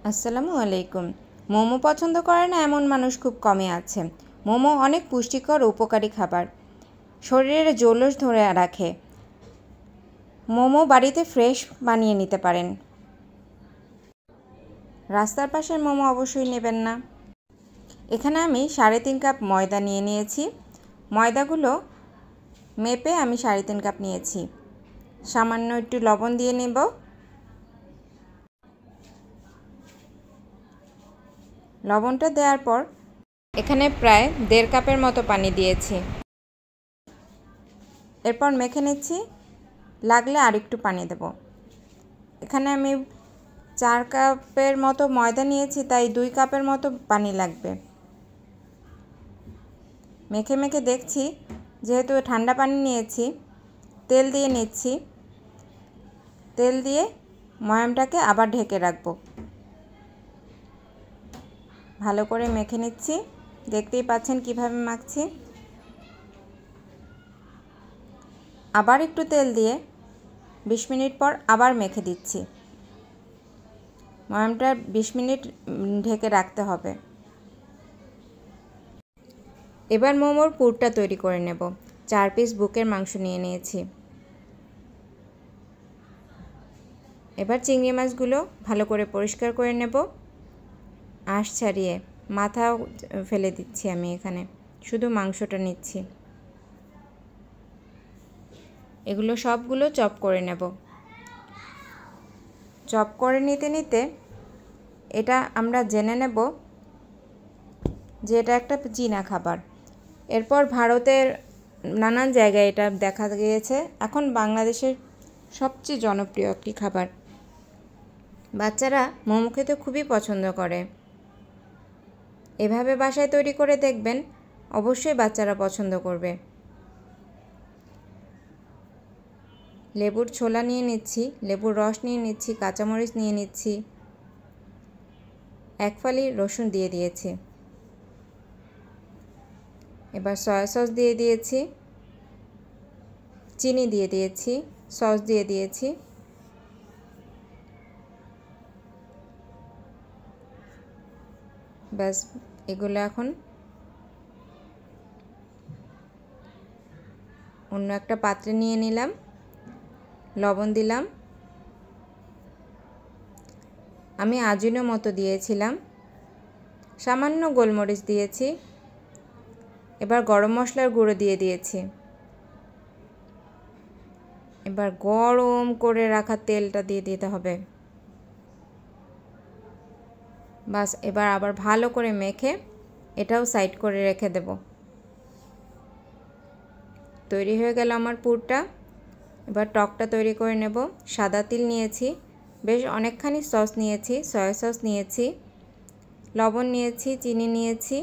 আসসালামু আলাইকুম। মোমো পছন্দ করে না এমন মানুষ খুব কমই আছে। মোমো অনেক পুষ্টিকর ও উপকারী খাবার, শরীরের জৌলস ধরে রাখে। মোমো বাড়িতে ফ্রেশ বানিয়ে নিতে পারেন। রাস্তার পাশের মোমো অবশ্যই নেবেন না। এখানে আমি 3.5 কাপ ময়দা নিয়ে নিয়েছি। ময়দাগুলো মেপে আমি 3.5 কাপ নিয়েছি। সামান্য একটু লবণ দিয়ে নেব। লবণটা দেওয়ার পর এখানে প্রায় 1.5 কাপের মতো পানি দিয়েছি। এরপর মেখে নিচ্ছি, লাগলে আরেকটু পানি দেব। এখানে আমি 4 কাপের মতো ময়দা নিয়েছি, তাই 2 কাপের মতো পানি লাগবে। মেখে মেখে দেখছি, যেহেতু ঠান্ডা পানি নিয়েছি, তেল দিয়ে নিচ্ছি। তেল দিয়ে ময়ামটাকে আবার ঢেকে রাখবো। ভালো করে মেখে নিচ্ছি, দেখতেই পাচ্ছেন কিভাবে মাখছি। আবার একটু তেল দিয়ে 20 মিনিট পর আবার মেখে দিচ্ছি। ময়ামটা 20 মিনিট ঢেকে রাখতে হবে। এবার মোমোর পুরটা তৈরি করে নেব। 4 পিস বুকের মাংস নিয়ে নিয়েছি। এবার চিংড়ি মাছগুলো ভালো করে পরিষ্কার করে নেব। আঁশ ছাড়িয়ে মাথাও ফেলে দিচ্ছি আমি এখানে, শুধু মাংসটা নিচ্ছি। এগুলো সবগুলো চপ করে নেব। চপ করে নিতে নিতে এটা আমরা জেনে নেব যে এটা একটা চীনা খাবার। এরপর ভারতের নানান জায়গায় এটা দেখা গিয়েছে। এখন বাংলাদেশের সবচেয়ে জনপ্রিয় একটি খাবার। বাচ্চারা মোমো খেতে খুবই পছন্দ করে। এভাবে বাসায় তৈরি করে দেখবেন, অবশ্যই বাচ্চারা পছন্দ করবে। লেবুর ছোলা নিয়ে নিচ্ছি, লেবুর রস নিয়ে নিচ্ছি, কাঁচামরিচ নিয়ে নিচ্ছি, 1 ফালি রসুন দিয়ে দিয়েছি। এবার সয়া সস দিয়ে দিয়েছি, চিনি দিয়ে দিয়েছি, সস দিয়ে দিয়েছি। ব্যাস, এগুলো এখন অন্য একটা পাত্রে নিয়ে নিলাম। লবণ দিলাম, আমি আজিনোমোটো দিয়েছিলাম, সামান্য গোলমরিচ দিয়েছি। এবার গরম মশলার গুঁড়ো দিয়ে দিয়েছি। এবার গরম করে রাখা তেলটা দিয়ে দিতে হবে। বাস, এবার আবার ভালো করে মেখে এটাও সাইড করে রেখে দেব। তৈরি হয়ে গেল আমার পুরটা। এবার টকটা তৈরি করে নেব। সাদা তিল নিয়েছি, বেশ অনেকখানি সস নিয়েছি, সয়া সস নিয়েছি, লবণ নিয়েছি, চিনি নিয়েছি।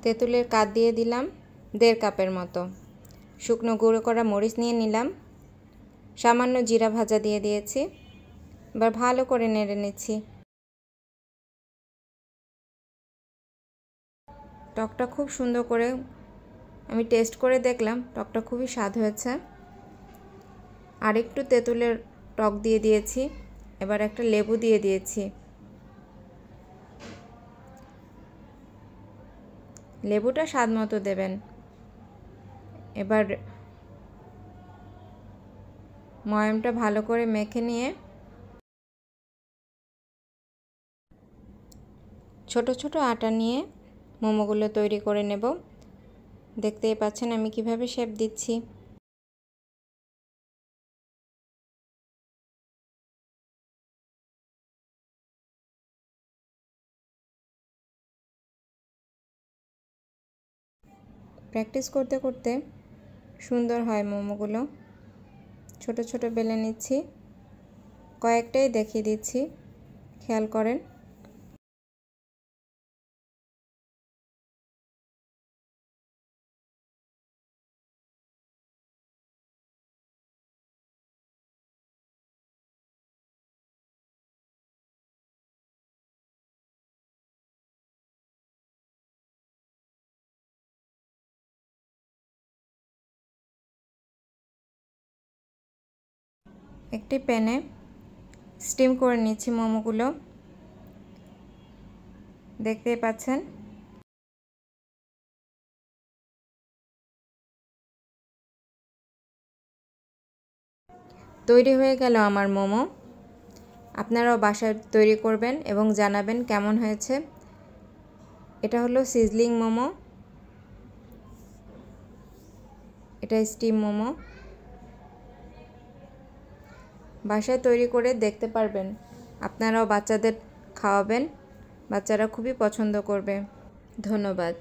তেঁতুলের কাঠ দিয়ে দিলাম 1.5 কাপের মতো। শুকনো গুঁড়ো করা মরিচ নিয়ে নিলাম, সামান্য জিরা ভাজা দিয়ে দিয়েছি। এবার ভালো করে নেড়ে নিচ্ছি। টকটা খুব সুন্দর করে আমি টেস্ট করে দেখলাম, টকটা খুবই স্বাদ হয়েছে। আর একটু তেঁতুলের টক দিয়ে দিয়েছি। এবার একটা লেবু দিয়ে দিয়েছি। লেবুটা স্বাদ মতো দেবেন। এবার ময়ামটা ভালো করে মেখে নিয়ে ছোট ছোট আটা নিয়ে মোমোগুলো তৈরি করে নেব। দেখতেই পাচ্ছেন আমি কিভাবে শেপ দিচ্ছি। প্র্যাকটিস করতে করতে সুন্দর হয় মোমোগুলো। ছোট ছোট বেলে নিচ্ছি, কয়েকটাই দেখিয়ে দিচ্ছি, খেয়াল করেন। একটি প্যানে স্টিম করে নিচ্ছি মোমোগুলো, দেখতেই পাচ্ছেন। তৈরি হয়ে গেল আমার মোমো। আপনারাও বাসায় তৈরি করবেন এবং জানাবেন কেমন হয়েছে। এটা হলো সিজলিং মোমো, এটা স্টিম মোমো। বাসায় তৈরি করে দেখতে পারবেন। আপনারাও বাচ্চাদের খাওয়াবেন, বাচ্চারা খুবই পছন্দ করবে। ধন্যবাদ।